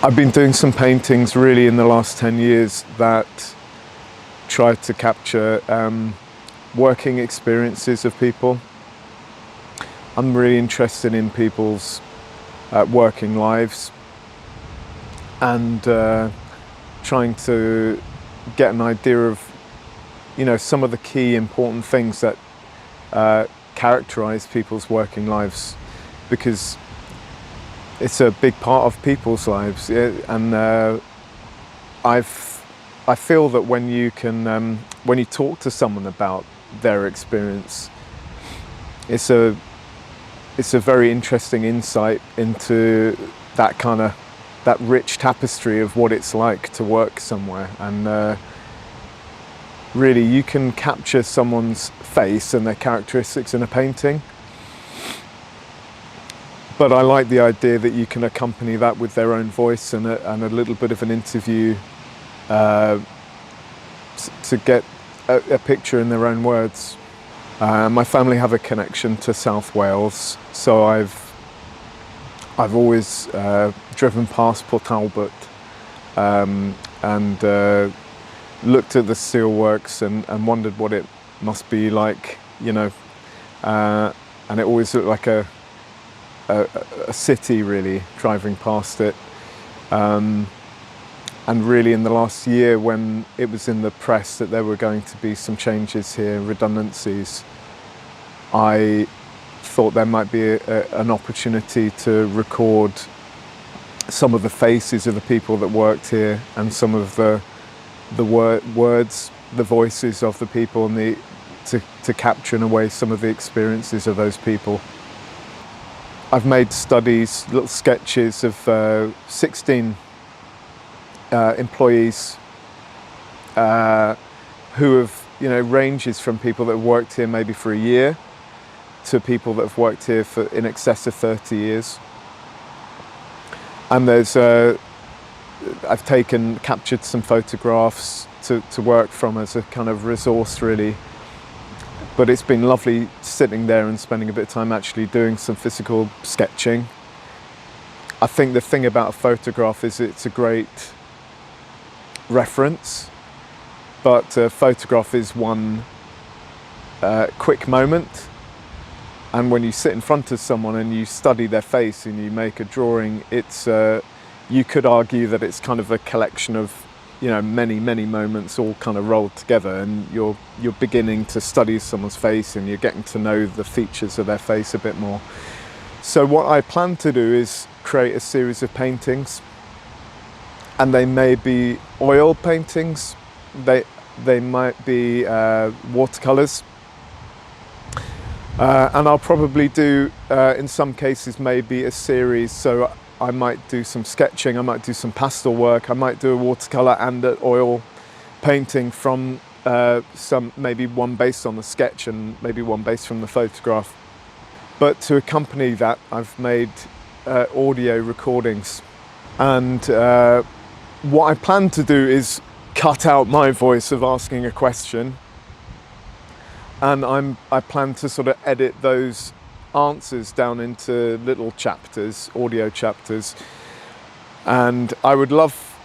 I've been doing some paintings really in the last 10 years that try to capture working experiences of people. I'm really interested in people's working lives and trying to get an idea of, some of the key important things that characterize people's working lives, because it's a big part of people's lives, and I feel that when you talk to someone about their experience, it's a very interesting insight into that rich tapestry of what it's like to work somewhere. And really, you can capture someone's face and their characteristics in a painting. But I like the idea that you can accompany that with their own voice and a little bit of an interview to get a picture in their own words. My family have a connection to South Wales, so I've always driven past Port Talbot and looked at the steelworks and wondered what it must be like, and it always looked like a city, really, driving past it. And really in the last year, when it was in the press that there were going to be some changes here, redundancies, I thought there might be an opportunity to record some of the faces of the people that worked here and some of the words, the voices of the people, and to capture in a way some of the experiences of those people. I've made studies, little sketches of 16 employees who have, ranges from people that have worked here maybe for a year to people that have worked here for in excess of 30 years. And I've captured some photographs to work from as a kind of resource, really. But it's been lovely sitting there and spending a bit of time actually doing some physical sketching. I think the thing about a photograph is it's a great reference, but a photograph is one quick moment. And when you sit in front of someone and you study their face and you make a drawing, you could argue that it's kind of a collection of many moments all kind of rolled together, and you're beginning to study someone's face and you're getting to know the features of their face a bit more. So what I plan to do is create a series of paintings, and they may be oil paintings, they might be watercolours, and I'll probably do in some cases maybe a series. So I might do some sketching, I might do some pastel work, I might do a watercolour and an oil painting from maybe one based on the sketch and maybe one based from the photograph. But to accompany that, I've made audio recordings. And what I plan to do is cut out my voice of asking a question, and I plan to sort of edit those answers down into little chapters, audio chapters. And I would love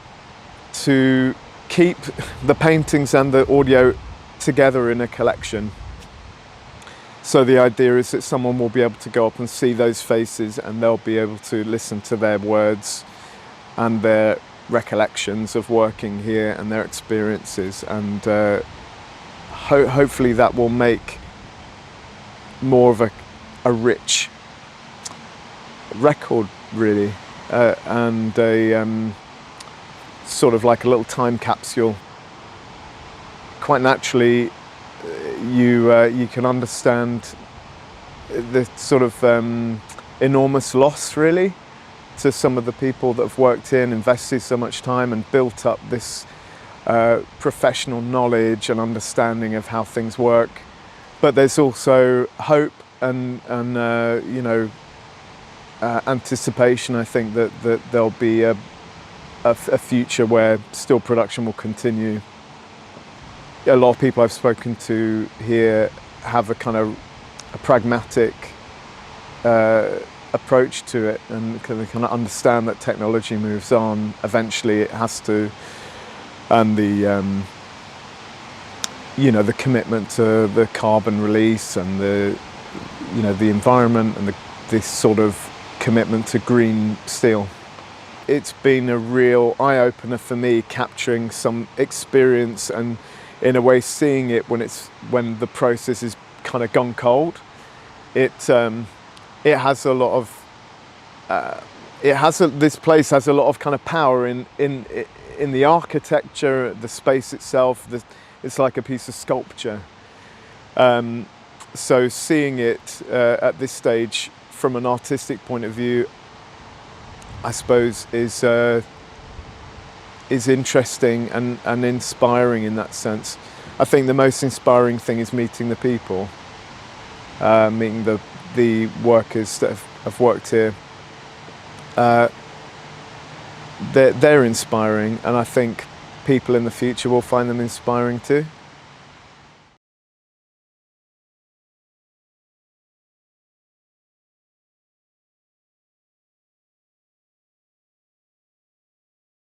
to keep the paintings and the audio together in a collection. So the idea is that someone will be able to go up and see those faces, and they'll be able to listen to their words and their recollections of working here and their experiences, and hopefully that will make more of a rich record, really, and a sort of like a little time capsule. Quite naturally, you can understand the sort of enormous loss, really, to some of the people that have worked in, invested so much time and built up this professional knowledge and understanding of how things work. But there's also hope and anticipation. I think that there'll be a future where steel production will continue. A lot of people I've spoken to here have a kind of a pragmatic approach to it, and kind of understand that technology moves on. Eventually, it has to, and the the commitment to the carbon release and the environment and this sort of commitment to green steel. It's been a real eye-opener for me, capturing some experience and in a way seeing it when the process is kind of gone cold. It has a lot of this place has a lot of kind of power in the architecture, the space itself. It's like a piece of sculpture. So seeing it at this stage from an artistic point of view, I suppose is interesting and inspiring in that sense. I think the most inspiring thing is meeting the people, meeting the workers that have worked here. They're inspiring, and I think people in the future will find them inspiring too.